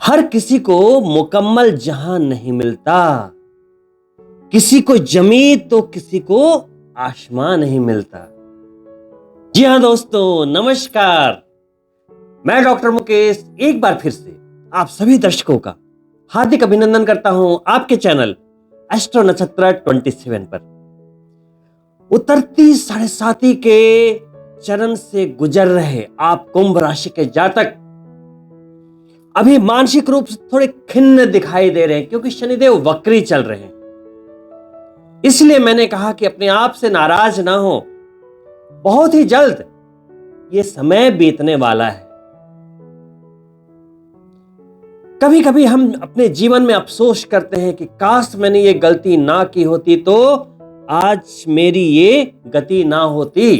हर किसी को मुकम्मल जहां नहीं मिलता। किसी को जमीन तो किसी को आसमान नहीं मिलता। जी हां दोस्तों, नमस्कार। मैं डॉक्टर मुकेश एक बार फिर से आप सभी दर्शकों का हार्दिक अभिनंदन करता हूं आपके चैनल एस्ट्रो नक्षत्र 27 पर। उतरती साढ़े साती के चरण से गुजर रहे आप कुंभ राशि के जातक अभी मानसिक रूप से थोड़े खिन्न दिखाई दे रहे हैं क्योंकि शनिदेव वक्री चल रहे हैं। इसलिए मैंने कहा कि अपने आप से नाराज ना हो, बहुत ही जल्द ये समय बीतने वाला है। कभी कभी हम अपने जीवन में अफसोस करते हैं कि काश मैंने ये गलती ना की होती तो आज मेरी ये गति ना होती।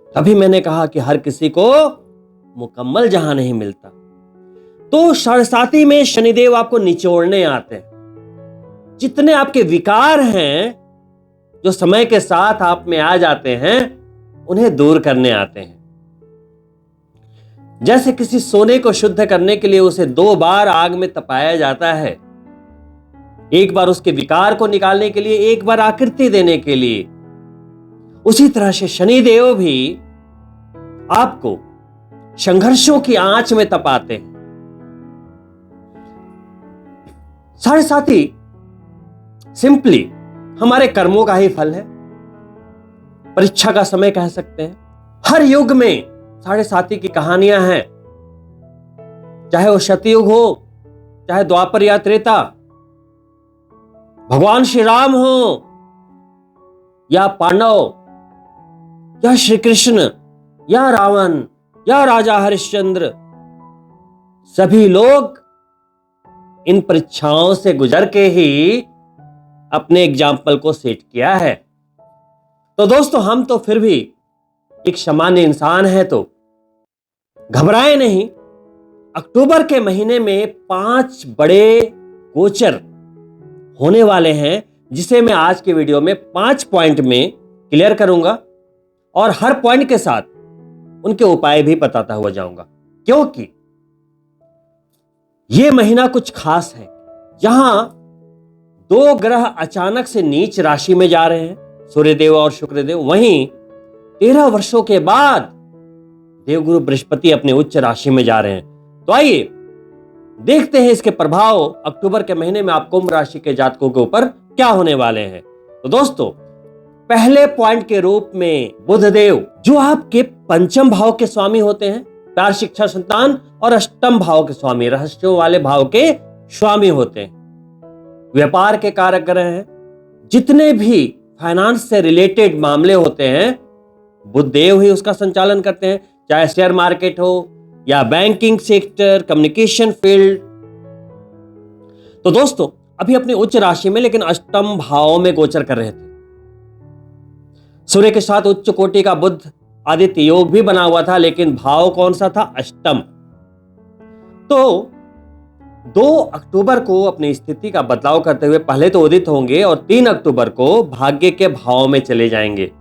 तभी मैंने कहा कि हर किसी को मुकम्मल जहां नहीं मिलता। तो साढ़े साती में शनिदेव आपको निचोड़ने आते हैं। जितने आपके विकार हैं जो समय के साथ आप में आ जाते हैं उन्हें दूर करने आते हैं। जैसे किसी सोने को शुद्ध करने के लिए उसे 2 बार आग में तपाया जाता है, एक बार उसके विकार को निकालने के लिए, एक बार आकृति देने के लिए। उसी तरह से शनिदेव भी आपको संघर्षों की आंच में तपाते हैं। साढ़े साती सिंपली हमारे कर्मों का ही फल है, परीक्षा का समय कह सकते हैं। हर युग में साढ़े साती की कहानियां हैं, चाहे वो सतयुग हो, चाहे द्वापर या त्रेता, भगवान श्री राम हो या पांडव या श्री कृष्ण या रावण या राजा हरिश्चंद्र, सभी लोग इन परीक्षाओं से गुजर के ही अपने एग्जाम्पल को सेट किया है। तो दोस्तों, हम तो फिर भी एक सामान्य इंसान है, तो घबराएं नहीं। अक्टूबर के महीने में 5 बड़े गोचर होने वाले हैं, जिसे मैं आज के वीडियो में 5 पॉइंट में क्लियर करूंगा और हर पॉइंट के साथ उनके उपाय भी बताता हुआ जाऊंगा। क्योंकि यह महीना कुछ खास है, जहां 2 ग्रह अचानक से नीच राशि में जा रहे हैं, सूर्यदेव और शुक्रदेव। वहीं 13 वर्षों के बाद देवगुरु बृहस्पति अपने उच्च राशि में जा रहे हैं। तो आइए देखते हैं इसके प्रभाव अक्टूबर के महीने में आप कुंभ राशि के जातकों के ऊपर क्या होने वाले हैं। तो दोस्तों, पहले पॉइंट के रूप में बुधदेव, जो आपके 5th भाव के स्वामी होते हैं, प्यार, शिक्षा, संतान, और 8th भाव के स्वामी, रहस्यों वाले भाव के स्वामी होते हैं, व्यापार के कारक ग्रह हैं। जितने भी फाइनेंस से रिलेटेड मामले होते हैं बुधदेव ही उसका संचालन करते हैं, चाहे शेयर मार्केट हो या बैंकिंग सेक्टर, कम्युनिकेशन फील्ड। तो दोस्तों, अभी अपनी उच्च राशि में लेकिन 8th भाव में गोचर कर रहे थे। सूर्य के साथ उच्च कोटि का बुध आदित्य योग भी बना हुआ था, लेकिन भाव कौन सा था? 8th। तो 2 अक्टूबर को अपनी स्थिति का बदलाव करते हुए पहले तो उदित होंगे और 3 अक्टूबर को भाग्य के भाव में चले जाएंगे।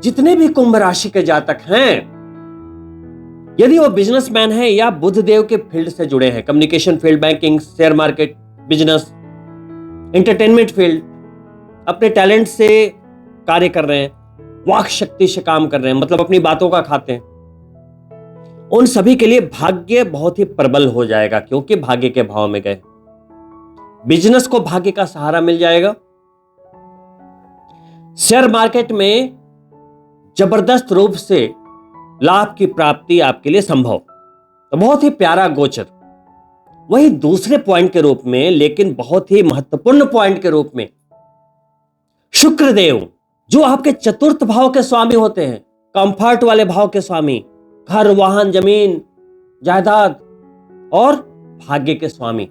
जितने भी कुंभ राशि के जातक हैं, यदि वो बिजनेसमैन हैं या बुधदेव के फील्ड से जुड़े हैं, communication field, banking, share market, business, entertainment field, अपने टैलेंट से कार्य कर रहे हैं, वाक शक्ति से काम कर रहे हैं, मतलब अपनी बातों का खाते हैं, उन सभी के लिए भाग्य बहुत ही प्रबल हो जाएगा, क्योंकि भाग्य के भाव में गए। बिजनेस को भाग्य का सहारा मिल जाएगा। शेयर मार्केट में जबरदस्त रूप से लाभ की प्राप्ति आपके लिए संभव। तो बहुत ही प्यारा गोचर। वही दूसरे पॉइंट के रूप में, लेकिन बहुत ही महत्वपूर्ण पॉइंट के रूप में, शुक्रदेव, जो आपके 4th भाव के स्वामी होते हैं, कंफर्ट वाले भाव के स्वामी, घर, वाहन, जमीन, जायदाद और भाग्य के स्वामी,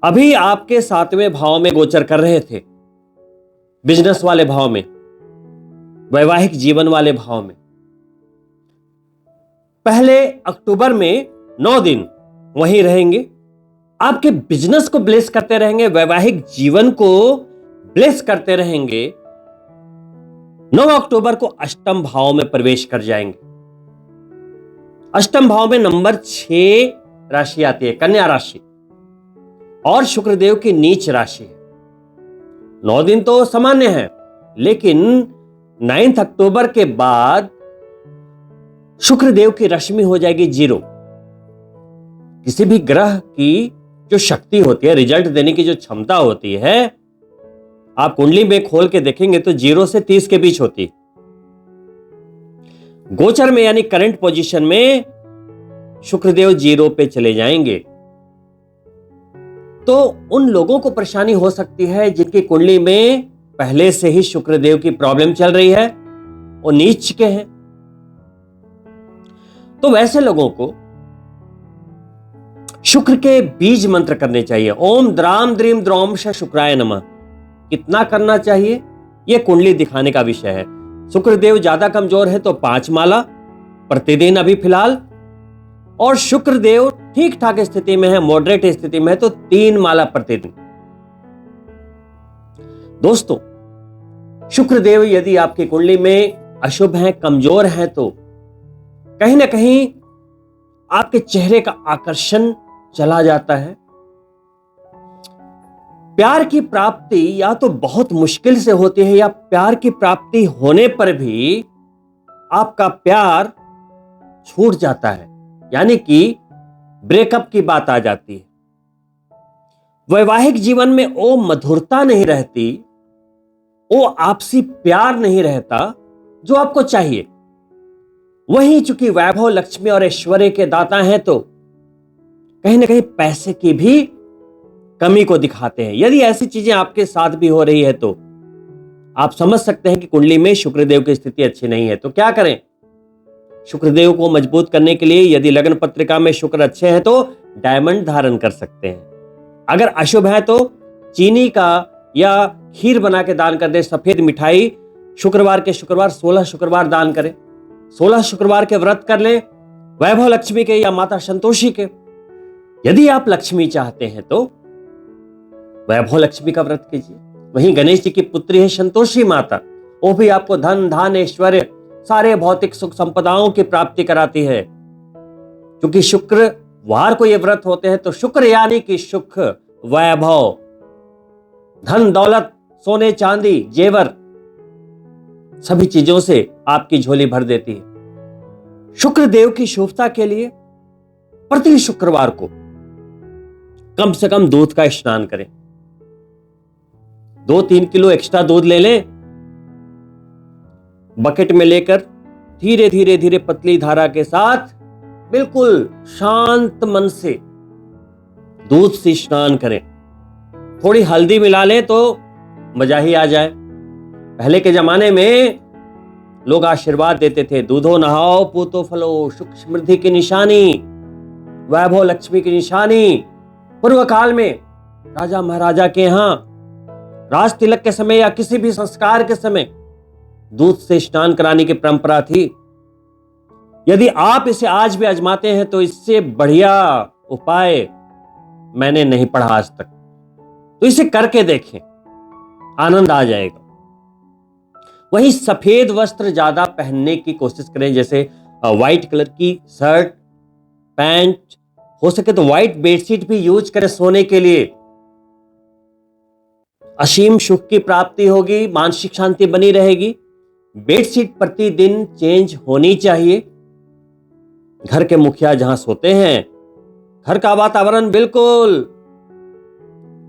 अभी आपके 7वें भाव में गोचर कर रहे थे, बिजनेस वाले भाव में, वैवाहिक जीवन वाले भाव में। पहले अक्टूबर में 9 दिन वहीं रहेंगे, आपके बिजनेस को ब्लेस करते रहेंगे, वैवाहिक जीवन को ब्लेस करते रहेंगे। 9 अक्टूबर को 8th भाव में प्रवेश कर जाएंगे। अष्टम भाव में नंबर 6 राशि आती है कन्या राशि, और शुक्रदेव की नीच राशि है। 9 दिन तो सामान्य है, लेकिन 9 अक्टूबर के बाद शुक्रदेव की रश्मि हो जाएगी 0। किसी भी ग्रह की जो शक्ति होती है, रिजल्ट देने की जो क्षमता होती है, आप कुंडली में खोल के देखेंगे तो 0 से 30 के बीच होती है। गोचर में यानी करंट पोजीशन में शुक्रदेव 0 पे चले जाएंगे तो उन लोगों को परेशानी हो सकती है जिनकी कुंडली में पहले से ही शुक्रदेव की प्रॉब्लम चल रही है, वो नीच के हैं। तो वैसे लोगों को शुक्र के बीज मंत्र करने चाहिए। ओम द्राम द्रीम द्रोम श शुक्राय नमः। कितना करना चाहिए यह कुंडली दिखाने का विषय है। शुक्रदेव ज्यादा कमजोर है तो 5 माला प्रतिदिन अभी फिलहाल, और शुक्रदेव ठीक ठाक स्थिति में है, मॉडरेट स्थिति में है तो 3 माला प्रतिदिन। दोस्तों, शुक्रदेव यदि आपकी कुंडली में अशुभ हैं, कमजोर हैं, तो कहीं ना कहीं आपके चेहरे का आकर्षण चला जाता है। प्यार की प्राप्ति या तो बहुत मुश्किल से होती है, या प्यार की प्राप्ति होने पर भी आपका प्यार छूट जाता है, यानी कि ब्रेकअप की बात आ जाती है। वैवाहिक जीवन में वो मधुरता नहीं रहती, वो आपसी प्यार नहीं रहता जो आपको चाहिए। वहीं चूंकि वैभव, लक्ष्मी और ऐश्वर्य के दाता हैं, तो कहीं ना कहीं पैसे की भी कमी को दिखाते हैं। यदि ऐसी चीजें आपके साथ भी हो रही है तो आप समझ सकते हैं कि कुंडली में शुक्रदेव की स्थिति अच्छी नहीं है। तो क्या करें? शुक्रदेव को मजबूत करने के लिए यदि लग्न पत्रिका में शुक्र अच्छे हैं तो डायमंड धारण कर सकते हैं। अगर अशुभ है तो चीनी का या खीर बना के दान कर दें। सफेद मिठाई शुक्रवार के शुक्रवार 16 शुक्रवार दान करें। 16 शुक्रवार के व्रत कर लें, वैभव लक्ष्मी के या माता संतोषी के। यदि आप लक्ष्मी चाहते हैं तो वैभव लक्ष्मी का व्रत कीजिए। वहीं गणेश जी की पुत्री है संतोषी माता, वो भी आपको धन धान ऐश्वर्य सारे भौतिक सुख संपदाओं की प्राप्ति कराती है। क्योंकि शुक्रवार को ये व्रत होते हैं तो शुक्र यानी कि सुख, वैभव, धन दौलत, सोने चांदी, जेवर, सभी चीजों से आपकी झोली भर देती है। शुक्रदेव की शुभता के लिए प्रति शुक्रवार को कम से कम दूध का स्नान करें। 2-3 किलो एक्स्ट्रा दूध ले लें, बकेट में लेकर धीरे धीरे धीरे पतली धारा के साथ बिल्कुल शांत मन से दूध से स्नान करें। थोड़ी हल्दी मिला लें तो मजा ही आ जाए। पहले के जमाने में लोग आशीर्वाद देते थे, दूधो नहाओ पूतो फलो, सुख समृद्धि की निशानी, वैभव लक्ष्मी की निशानी। पूर्व काल में राजा महाराजा के यहां राज तिलक के समय या किसी भी संस्कार के समय दूध से स्नान कराने की परंपरा थी। यदि आप इसे आज भी आजमाते हैं तो इससे बढ़िया उपाय मैंने नहीं पढ़ा आज तक। तो इसे करके देखें, आनंद आ जाएगा। वहीं सफेद वस्त्र ज्यादा पहनने की कोशिश करें, जैसे व्हाइट कलर की शर्ट, पैंट, हो सके तो व्हाइट बेडशीट भी यूज करें सोने के लिए। असीम सुख की प्राप्ति होगी, मानसिक शांति बनी रहेगी। बेडशीट प्रतिदिन चेंज होनी चाहिए। घर के मुखिया जहां सोते हैं, घर का वातावरण बिल्कुल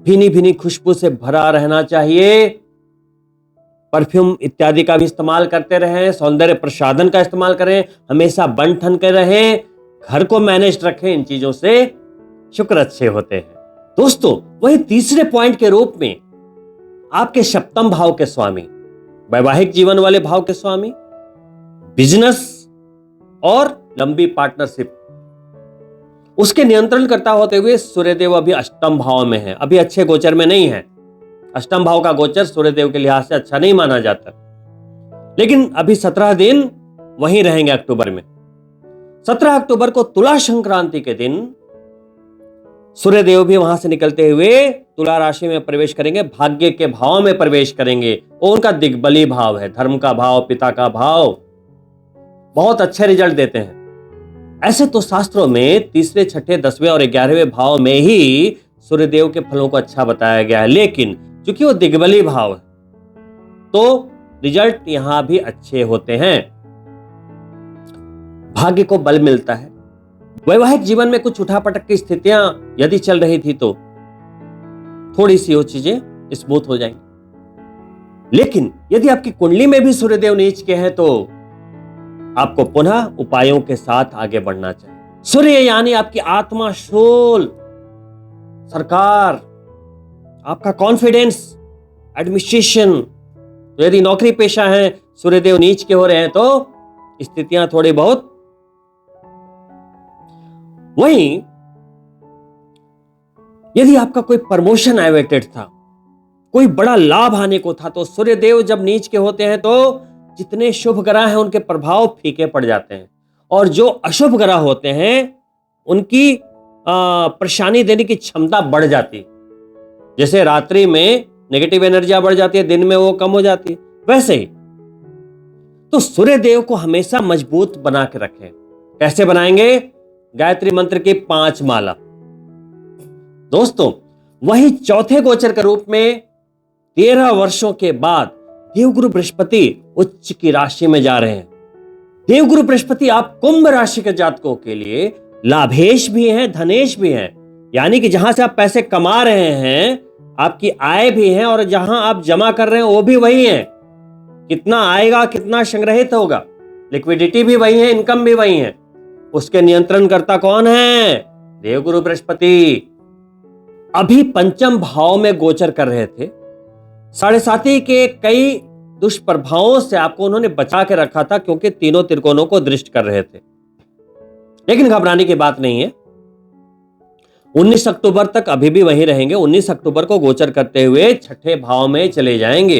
भीनी भीनी खुशबू से भरा रहना चाहिए। परफ्यूम इत्यादि का भी इस्तेमाल करते रहें, सौंदर्य प्रसाधन का इस्तेमाल करें, हमेशा बन ठन के रहें, घर को मैनेज रखें। इन चीजों से शुक्र अच्छे होते हैं। दोस्तों, वही तीसरे पॉइंट के रूप में आपके सप्तम भाव के स्वामी, वैवाहिक जीवन वाले भाव के स्वामी, बिजनेस और लंबी पार्टनरशिप, उसके नियंत्रण करता होते हुए सूर्यदेव अभी अष्टम भाव में है, अभी अच्छे गोचर में नहीं है। अष्टम भाव का गोचर सूर्यदेव के लिहाज से अच्छा नहीं माना जाता, लेकिन अभी 17 दिन वहीं रहेंगे अक्टूबर में। 17 अक्टूबर को तुला संक्रांति के दिन सूर्यदेव भी वहां से निकलते हुए तुला राशि में प्रवेश करेंगे, भाग्य के भाव में प्रवेश करेंगे। और उनका दिग्बली भाव है, धर्म का भाव, पिता का भाव, बहुत अच्छे रिजल्ट देते हैं। ऐसे तो शास्त्रों में तीसरे, छठे, 10वें और 11वें भाव में ही सूर्यदेव के फलों को अच्छा बताया गया है, लेकिन क्योंकि वो दिग्बली भाव है तो रिजल्ट यहां भी अच्छे होते हैं। भाग्य को बल मिलता है। वैवाहिक जीवन में कुछ उठापटक की स्थितियां यदि चल रही थी तो थोड़ी सी वो चीजें स्मूथ हो जाएंगी। लेकिन यदि आपकी कुंडली में भी सूर्यदेव नीच के हैं तो आपको पुनः उपायों के साथ आगे बढ़ना चाहिए। सूर्य यानी आपकी आत्मा, सोल, सरकार, आपका कॉन्फिडेंस, एडमिनिस्ट्रेशन। तो यदि नौकरी पेशा है, सूर्यदेव नीच के हो रहे हैं तो स्थितियां थोड़ी बहुत। वहीं यदि आपका कोई प्रमोशन अवेटेड था, कोई बड़ा लाभ आने को था, तो सूर्यदेव जब नीच के होते हैं तो जितने शुभ ग्रह हैं उनके प्रभाव फीके पड़ जाते हैं और जो अशुभ ग्रह होते हैं उनकी परेशानी देने की क्षमता बढ़ जाती है। जैसे रात्रि में नेगेटिव एनर्जी बढ़ जाती है, दिन में वो कम हो जाती है, वैसे ही तो सूर्यदेव को हमेशा मजबूत बना के रखें। कैसे बनाएंगे? गायत्री मंत्र की 5 माला। दोस्तों, वही चौथे गोचर के रूप में 13 वर्षों के बाद देवगुरु बृहस्पति उच्च की राशि में जा रहे हैं। देवगुरु बृहस्पति आप कुंभ राशि के जातकों के लिए लाभेश भी हैं, धनेश भी हैं, यानी कि जहां से आप पैसे कमा रहे हैं आपकी आय भी है और जहां आप जमा कर रहे हैं वो भी वही है। कितना आएगा, कितना संग्रहित होगा, लिक्विडिटी भी वही है, इनकम भी वही है। उसके नियंत्रण करता कौन है? देवगुरु बृहस्पति। अभी पंचम भाव में गोचर कर रहे थे। 7.5 के कई दुष्प्रभावों से आपको उन्होंने बचा के रखा था क्योंकि तीनों त्रिकोणों को दृष्ट कर रहे थे। लेकिन घबराने की बात नहीं है। 19 अक्टूबर तक अभी भी वहीं रहेंगे। 19 अक्टूबर को गोचर करते हुए छठे भाव में चले जाएंगे,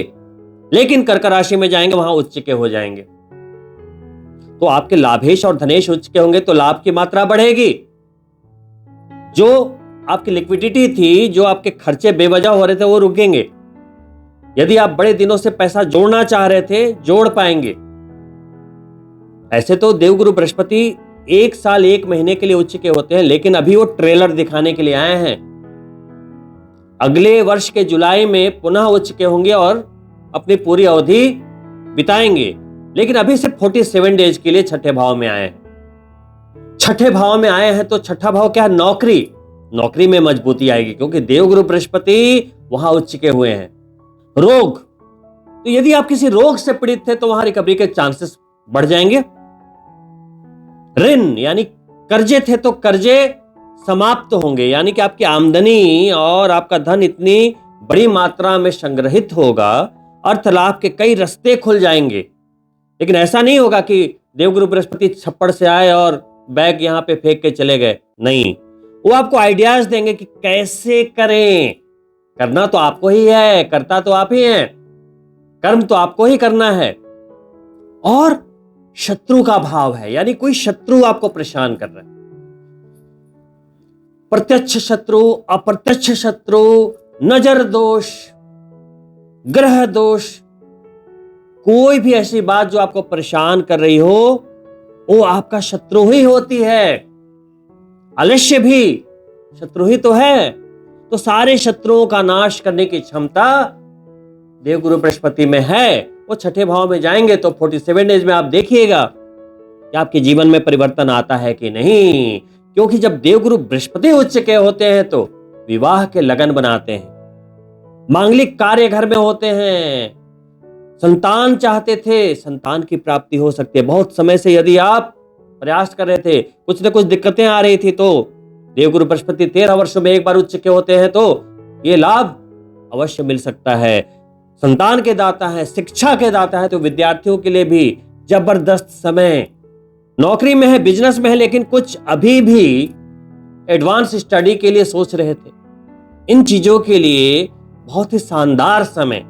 लेकिन कर्क राशि में जाएंगे, वहां उच्च के हो जाएंगे। तो आपके लाभेश और धनेश उच्च के होंगे तो लाभ की मात्रा बढ़ेगी। जो आपकी लिक्विडिटी थी, जो आपके खर्चे बेवजह हो रहे थे, वो रुकेंगे। यदि आप बड़े दिनों से पैसा जोड़ना चाह रहे थे, जोड़ पाएंगे। ऐसे तो देवगुरु बृहस्पति 1 साल 1 महीने के लिए उच्च के होते हैं, लेकिन अभी वो ट्रेलर दिखाने के लिए आए हैं। अगले वर्ष के जुलाई में पुनः उच्च के होंगे और अपनी पूरी अवधि बिताएंगे। लेकिन अभी से 47 डेज के लिए छठे भाव में आए हैं। छठे भाव में आए हैं तो छठा भाव क्या है? नौकरी। नौकरी में मजबूती आएगी क्योंकि देवगुरु बृहस्पति वहां उच्च के हुए हैं। रोग, तो यदि आप किसी रोग से पीड़ित थे तो वहां रिकवरी के चांसेस बढ़ जाएंगे। ऋण यानी कर्जे थे तो कर्जे समाप्त होंगे, यानी कि आपकी आमदनी और आपका धन इतनी बड़ी मात्रा में संग्रहित होगा, अर्थ लाभ के कई रास्ते खुल जाएंगे। लेकिन ऐसा नहीं होगा कि देवगुरु बृहस्पति छप्पड़ से आए और बैग यहां पे फेंक के चले गए। नहीं, वो आपको आइडियाज देंगे कि कैसे करें। करना तो आपको ही है, करता तो आप ही हैं, कर्म तो आपको ही करना है। और शत्रु का भाव है, यानी कोई शत्रु आपको परेशान कर रहा है। प्रत्यक्ष शत्रु, अप्रत्यक्ष शत्रु, नजर दोष, ग्रह दोष, कोई भी ऐसी बात जो आपको परेशान कर रही हो वो आपका शत्रु ही होती है। आलस्य भी शत्रु ही तो है। तो सारे शत्रुओं का नाश करने की क्षमता देवगुरु बृहस्पति में है। वो छठे भाव में जाएंगे तो 47 डेज में आप देखिएगा कि आपके जीवन में परिवर्तन आता है कि नहीं। क्योंकि जब देवगुरु बृहस्पति उच्च के होते हैं तो विवाह के लगन बनाते हैं, मांगलिक कार्य घर में होते हैं, संतान चाहते थे, संतान की प्राप्ति हो सकती है। बहुत समय से यदि आप प्रयास कर रहे थे, कुछ न कुछ दिक्कतें आ रही थी, तो देवगुरु बृहस्पति 13 वर्षों में एक बार उच्च के होते हैं तो ये लाभ अवश्य मिल सकता है। संतान के दाता है, शिक्षा के दाता है, तो विद्यार्थियों के लिए भी जबरदस्त समय। नौकरी में है, बिजनेस में है, लेकिन कुछ अभी भी एडवांस स्टडी के लिए सोच रहे थे, इन चीजों के लिए बहुत ही शानदार समय।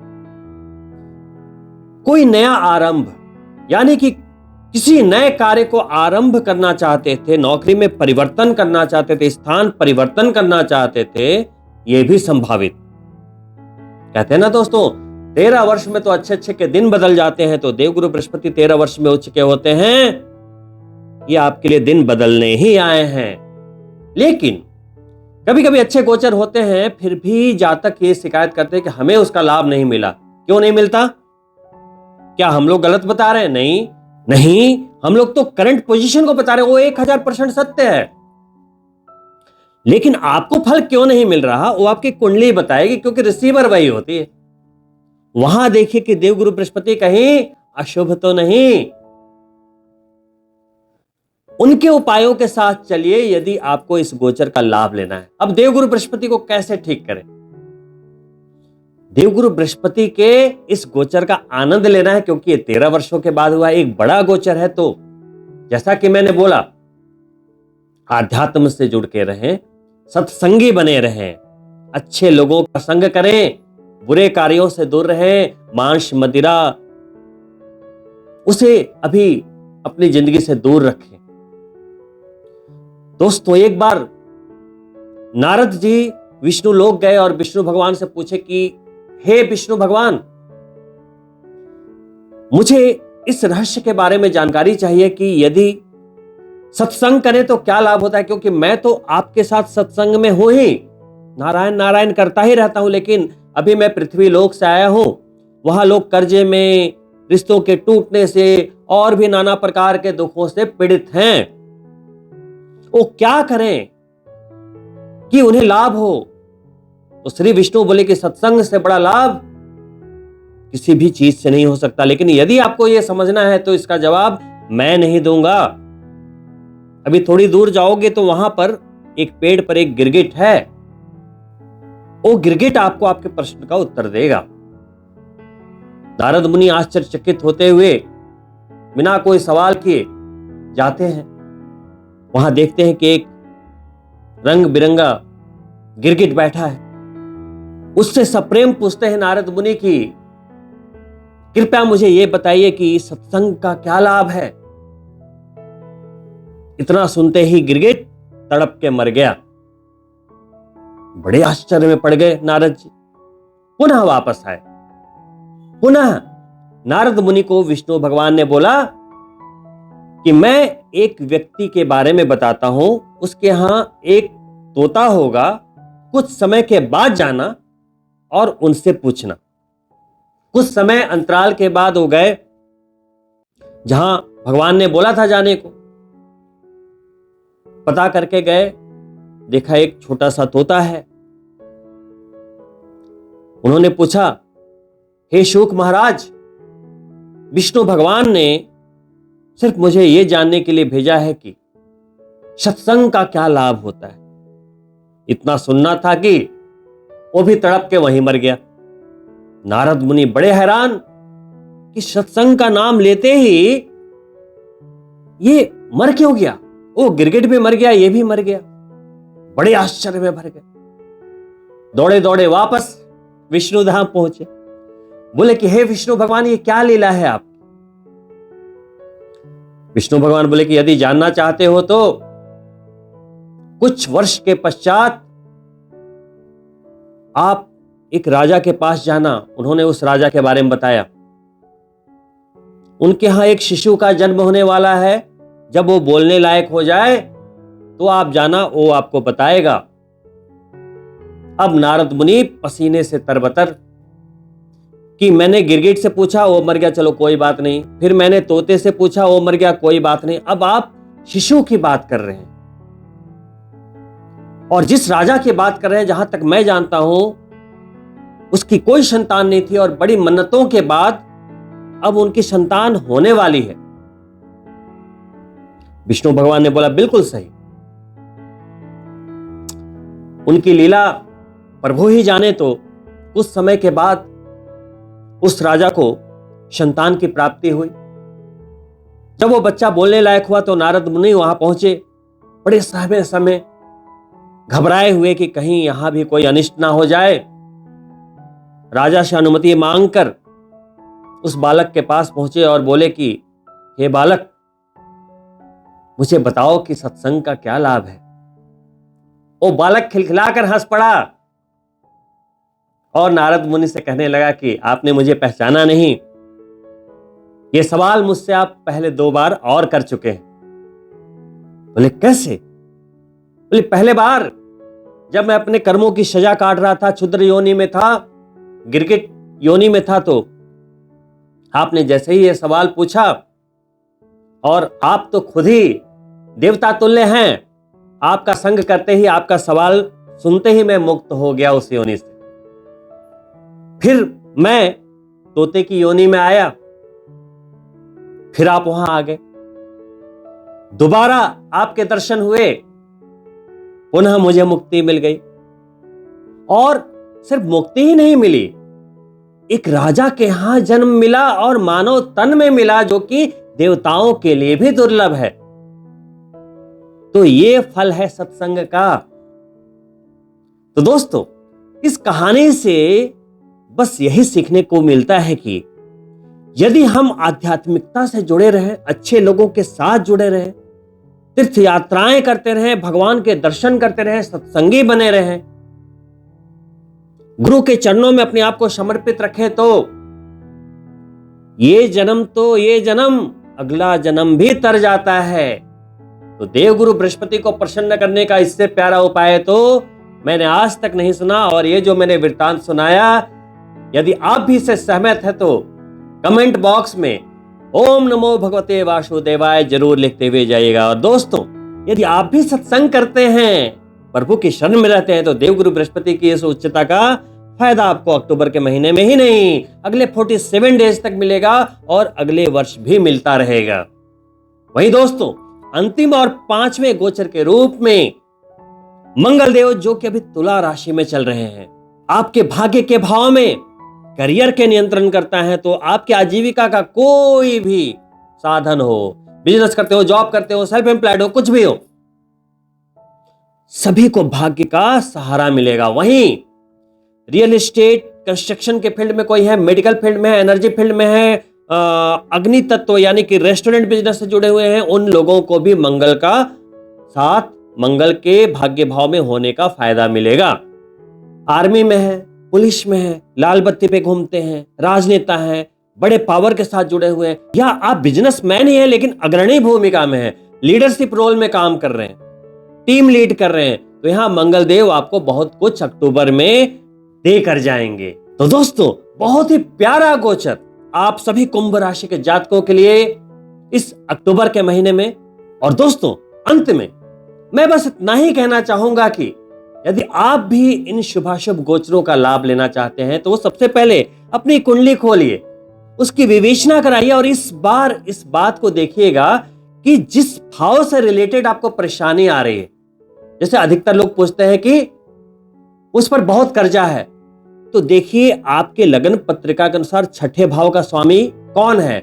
कोई नया आरंभ, यानी कि किसी नए कार्य को आरंभ करना चाहते थे, नौकरी में परिवर्तन करना चाहते थे, स्थान परिवर्तन करना चाहते थे, यह भी संभावित। कहते हैं ना दोस्तों, 13 वर्ष में तो अच्छे अच्छे के दिन बदल जाते हैं। तो देवगुरु बृहस्पति 13 वर्ष में उच्च के होते हैं ये आपके लिए दिन बदलने ही आए हैं। लेकिन कभी कभी अच्छे गोचर होते हैं, फिर भी जातक ये शिकायत करते हैं कि हमें उसका लाभ नहीं मिला। क्यों नहीं मिलता? क्या हम लोग गलत बता रहे हैं? नहीं नहीं, हम लोग तो करंट पोजीशन को बता रहे हैं, वो 1000% सत्य है। लेकिन आपको फल क्यों नहीं मिल रहा, वो आपकी कुंडली बताएगी, क्योंकि रिसीवर वही होती है। वहां देखिए कि देवगुरु बृहस्पति कहीं अशुभ तो नहीं। उनके उपायों के साथ चलिए यदि आपको इस गोचर का लाभ लेना है। अब देवगुरु बृहस्पति को कैसे ठीक करें? देवगुरु बृहस्पति के इस गोचर का आनंद लेना है, क्योंकि ये 13 वर्षों के बाद हुआ एक बड़ा गोचर है। तो जैसा कि मैंने बोला, आध्यात्म से जुड़ के रहें, सत्संगी बने रहें, अच्छे लोगों का संग करें, बुरे कार्यों से दूर रहें, मांस मदिरा उसे अभी अपनी जिंदगी से दूर रखें। दोस्तों, एक बार नारद जी विष्णु लोक गए और विष्णु भगवान से पूछे कि हे विष्णु भगवान, मुझे इस रहस्य के बारे में जानकारी चाहिए कि यदि सत्संग करें तो क्या लाभ होता है, क्योंकि मैं तो आपके साथ सत्संग में हूं ही, नारायण नारायण करता ही रहता हूं, लेकिन अभी मैं पृथ्वी लोक से आया हूं। वहां लोग कर्जे में, रिश्तों के टूटने से और भी नाना प्रकार के दुखों से पीड़ित हैं। वो क्या करें कि उन्हें लाभ हो? तो श्री विष्णु बोले कि सत्संग से बड़ा लाभ किसी भी चीज से नहीं हो सकता। लेकिन यदि आपको यह समझना है तो इसका जवाब मैं नहीं दूंगा। अभी थोड़ी दूर जाओगे तो वहां पर एक पेड़ पर एक गिरगिट है। वो गिरगिट आपको आपके प्रश्न का उत्तर देगा। नारद मुनि आश्चर्यचकित होते हुए बिना कोई सवाल किए जाते हैं। वहां देखते हैं कि एक रंग बिरंगा गिरगिट बैठा है। उससे सप्रेम पूछते हैं नारद मुनि की कृपया मुझे यह बताइए कि सत्संग का क्या लाभ है। इतना सुनते ही गिरगिट तड़प के मर गया। बड़े आश्चर्य में पड़ गए नारद जी। पुनः वापस आए। पुनः नारद मुनि को विष्णु भगवान ने बोला कि मैं एक व्यक्ति के बारे में बताता हूं, उसके यहां एक तोता होगा, कुछ समय के बाद जाना और उनसे पूछना। कुछ समय अंतराल के बाद हो गए जहां भगवान ने बोला था जाने को। पता करके गए, देखा एक छोटा सा तोता है। उन्होंने पूछा, हे शूक महाराज, विष्णु भगवान ने सिर्फ मुझे यह जानने के लिए भेजा है कि सत्संग का क्या लाभ होता है। इतना सुनना था कि वो भी तड़प के वहीं मर गया। नारद मुनि बड़े हैरान कि सत्संग का नाम लेते ही ये मर क्यों गया। वो गिरगिट भी मर गया, ये भी मर गया। बड़े आश्चर्य में भर गए। दौड़े दौड़े वापस विष्णु धाम पहुंचे। बोले कि हे विष्णु भगवान, ये क्या लीला है आप? विष्णु भगवान बोले कि यदि जानना चाहते हो तो कुछ वर्ष के पश्चात आप एक राजा के पास जाना। उन्होंने उस राजा के बारे में बताया। उनके यहां एक शिशु का जन्म होने वाला है। जब वो बोलने लायक हो जाए तो आप जाना, वो आपको बताएगा। अब नारद मुनि पसीने से तरबतर कि मैंने गिरगिट से पूछा, वो मर गया, चलो कोई बात नहीं। फिर मैंने तोते से पूछा, वो मर गया, कोई बात नहीं। अब आप शिशु की बात कर रहे हैं, और जिस राजा की बात कर रहे हैं, जहां तक मैं जानता हूं, उसकी कोई संतान नहीं थी, और बड़ी मन्नतों के बाद अब उनकी संतान होने वाली है। विष्णु भगवान ने बोला, बिल्कुल सही। उनकी लीला प्रभु ही जाने। तो कुछ समय के बाद उस राजा को संतान की प्राप्ति हुई। जब वो बच्चा बोलने लायक हुआ तो नारद मुनि वहां पहुंचे, बड़े सहमे समय घबराए हुए कि कहीं यहां भी कोई अनिष्ट ना हो जाए। राजा से अनुमति मांगकर उस बालक के पास पहुंचे और बोले कि हे बालक, मुझे बताओ कि सत्संग का क्या लाभ है। वो बालक खिलखिलाकर हंस पड़ा और नारद मुनि से कहने लगा कि आपने मुझे पहचाना नहीं। ये सवाल मुझसे आप पहले 2 बार और कर चुके हैं। बोले कैसे? बोले पहले बार जब मैं अपने कर्मों की सजा काट रहा था, क्षुद्र योनि में था, गिरगिट योनि में था, तो आपने जैसे ही ये सवाल पूछा, और आप तो खुद ही देवता तुल्य हैं, आपका संग करते ही, आपका सवाल सुनते ही मैं मुक्त हो गया उस योनि से। फिर मैं तोते की योनि में आया, फिर आप वहां आ गए, दोबारा आपके दर्शन हुए, पुनः मुझे मुक्ति मिल गई। और सिर्फ मुक्ति ही नहीं मिली, एक राजा के यहां जन्म मिला और मानव तन में मिला, जो कि देवताओं के लिए भी दुर्लभ है। तो ये फल है सत्संग का। तो दोस्तों, इस कहानी से बस यही सीखने को मिलता है कि यदि हम आध्यात्मिकता से जुड़े रहें, अच्छे लोगों के साथ जुड़े रहें, तीर्थ यात्राएं करते रहें, भगवान के दर्शन करते रहें, सत्संगी बने रहें, गुरु के चरणों में अपने आप को समर्पित रखें, तो ये जन्म अगला जन्म भी तर जाता है। तो देवगुरु बृहस्पति को प्रसन्न करने का इससे प्यारा उपाय तो मैंने आज तक नहीं सुना। और ये जो मैंने वृत्तांत सुनाया, यदि आप भी इससे सहमत है तो कमेंट बॉक्स में ओम नमो भगवते वासुदेवाय जरूर लिखते हुए जाइएगा। और दोस्तों, यदि आप भी सत्संग करते हैं, प्रभु की शरण में रहते हैं, तो देवगुरु बृहस्पति की इस उच्चता का फायदा आपको अक्टूबर के महीने में ही नहीं, अगले 47 डेज तक मिलेगा और अगले वर्ष भी मिलता रहेगा। वहीं दोस्तों, अंतिम और 5वें गोचर के रूप में मंगल देव, जो कि अभी तुला राशि में चल रहे हैं, आपके भाग्य के भाव में करियर के नियंत्रण करता है। तो आपकी आजीविका का कोई भी साधन हो, बिजनेस करते हो, जॉब करते हो, सेल्फ एम्प्लॉयड हो, कुछ भी हो, सभी को भाग्य का सहारा मिलेगा। वहीं रियल एस्टेट, कंस्ट्रक्शन के फील्ड में कोई है, मेडिकल फील्ड में है, एनर्जी फील्ड में है, अग्नि तत्व यानी कि रेस्टोरेंट बिजनेस से जुड़े हुए हैं, उन लोगों को भी मंगल का साथ, मंगल के भाग्य भाव में होने का फायदा मिलेगा। आर्मी में है, पुलिस में है, लाल बत्ती पे घूमते हैं, राजनेता हैं, बड़े पावर के साथ जुड़े हुए हैं, या आप बिजनेसमैन ही हैं लेकिन अग्रणी भूमिका में हैं, लीडरशिप रोल में काम कर रहे हैं, टीम लीड कर रहे हैं, तो यहां मंगल देव आपको बहुत कुछ अक्टूबर में दे कर जाएंगे। तो दोस्तों, बहुत ही प्यारा गोचर आप सभी कुंभ राशि के जातकों के लिए इस अक्टूबर के महीने में। और दोस्तों, अंत में मैं बस इतना ही कहना चाहूंगा कि यदि आप भी इन शुभाशुभ गोचरों का लाभ लेना चाहते हैं, तो वो सबसे पहले अपनी कुंडली खोलिए, उसकी विवेचना कराइए, और इस बार इस बात को देखिएगा कि जिस भाव से रिलेटेड आपको परेशानी आ रही है, जैसे अधिकतर लोग पूछते हैं कि उस पर बहुत कर्जा है, तो देखिए आपके लगन पत्रिका के अनुसार छठे भाव का स्वामी कौन है।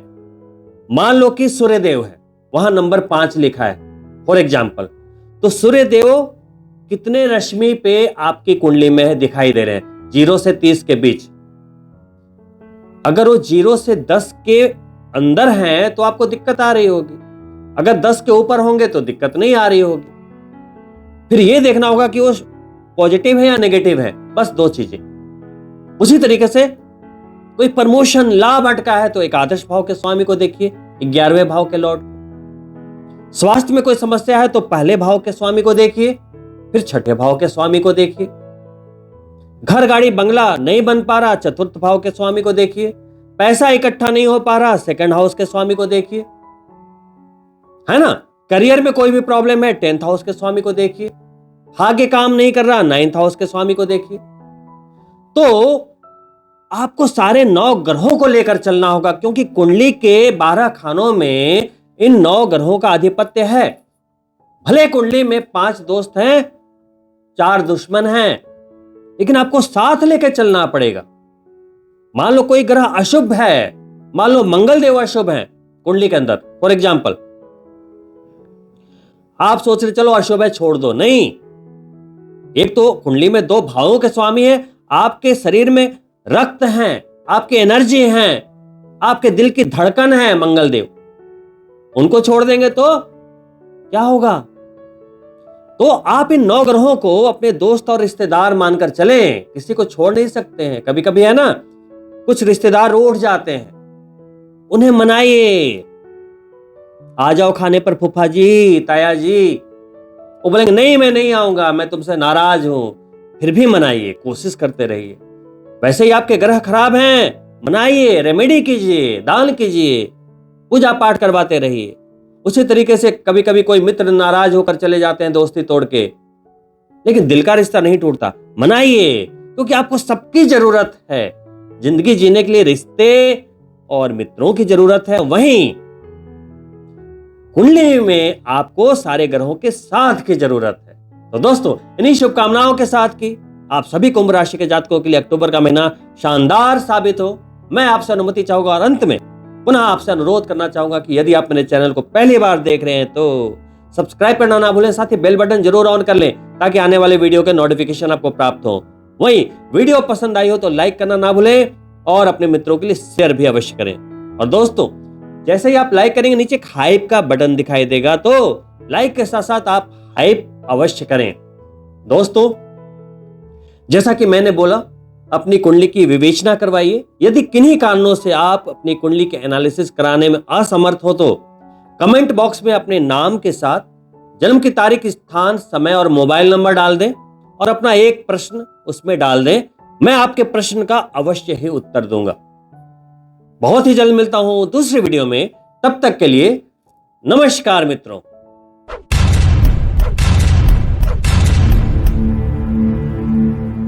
मान लो कि सूर्यदेव है, वहां नंबर 5 लिखा है फॉर एग्जाम्पल, तो सूर्यदेव कितने रश्मि पे आपकी कुंडली में दिखाई दे रहे हैं? 0 से 30 के बीच। अगर वो 0 से 10 के अंदर हैं तो आपको दिक्कत आ रही होगी, अगर 10 के ऊपर होंगे तो दिक्कत नहीं आ रही होगी। फिर ये देखना होगा कि वो पॉजिटिव है या नेगेटिव है, बस 2 चीजें। उसी तरीके से कोई प्रमोशन, लाभ अटका है तो एकादश भाव के स्वामी को देखिए, 11वें भाव के लॉर्ड। स्वास्थ्य में कोई समस्या है तो पहले भाव के स्वामी को देखिए, फिर छठे भाव के स्वामी को देखिए। घर, गाड़ी, बंगला नहीं बन पा रहा, चतुर्थ भाव के स्वामी को देखिए। पैसा इकट्ठा नहीं हो पा रहा, सेकंड हाउस के स्वामी को देखिए, है ना। करियर में कोई भी प्रॉब्लम है, 10th हाउस के स्वामी को देखिए। भाग्य काम नहीं कर रहा, 9th हाउस के स्वामी को देखिए। तो आपको सारे 9 ग्रहों को लेकर चलना होगा, क्योंकि कुंडली के 12 खानों में इन 9 ग्रहों का आधिपत्य है। भले कुंडली में 5 दोस्त हैं, 4 दुश्मन हैं, लेकिन आपको साथ लेकर चलना पड़ेगा। मान लो कोई ग्रह अशुभ है, मान लो मंगल देव अशुभ है कुंडली के अंदर फॉर एग्जाम्पल, आप सोच रहे चलो अशुभ है छोड़ दो, नहीं। एक तो कुंडली में 2 भावों के स्वामी है, आपके शरीर में रक्त हैं, आपकी एनर्जी हैं, आपके दिल की धड़कन है मंगल देव, उनको छोड़ देंगे तो क्या होगा। तो आप इन 9 ग्रहों को अपने दोस्त और रिश्तेदार मानकर चलें, किसी को छोड़ नहीं सकते हैं। कभी कभी है ना, कुछ रिश्तेदार रूठ जाते हैं, उन्हें मनाइए, आ जाओ खाने पर फूफा जी, ताया जी। वो बोलेंगे नहीं मैं नहीं आऊंगा, मैं तुमसे नाराज हूं। फिर भी मनाइए, कोशिश करते रहिए। वैसे ही आपके ग्रह खराब हैं, मनाइए, रेमेडी कीजिए, दान कीजिए, पूजा पाठ करवाते रहिए। उसी तरीके से कभी कभी कोई मित्र नाराज होकर चले जाते हैं दोस्ती तोड़ के, लेकिन दिल का रिश्ता नहीं टूटता। मनाइए, क्योंकि आपको सबकी जरूरत है। जिंदगी जीने के लिए रिश्ते और मित्रों की जरूरत है। वहीं कुंडली में आपको सारे ग्रहों के साथ की जरूरत है। तो दोस्तों, इन्हीं शुभकामनाओं के साथ की आप सभी कुंभ राशि के जातकों के लिए अक्टूबर का महीना शानदार साबित हो, मैं आपसे अनुमति चाहूंगा। और अंत में पुनः आपसे अनुरोध करना चाहूंगा कि यदि आप मेरे चैनल को पहली बार देख रहे हैं तो सब्सक्राइब करना ना भूलें, साथ ही बेल बटन जरूर ऑन कर लें ताकि आने वाले वीडियो के नोटिफिकेशन आपको प्राप्त हो। वहीं वीडियो पसंद आई हो तो लाइक करना ना भूलें और अपने मित्रों के लिए शेयर भी अवश्य करें। और दोस्तों, जैसे ही आप लाइक करेंगे नीचे एक हाइप का बटन दिखाई देगा, तो लाइक के साथ साथ आप हाइप अवश्य करें। दोस्तों, जैसा कि मैंने बोला, अपनी कुंडली की विवेचना करवाइए। यदि किन्हीं कारणों से आप अपनी कुंडली के एनालिसिस कराने में असमर्थ हो तो कमेंट बॉक्स में अपने नाम के साथ जन्म की तारीख, स्थान, समय और मोबाइल नंबर डाल दें और अपना एक प्रश्न उसमें डाल दें। मैं आपके प्रश्न का अवश्य ही उत्तर दूंगा। बहुत ही जल्द मिलता हूं दूसरी वीडियो में। तब तक के लिए नमस्कार मित्रों।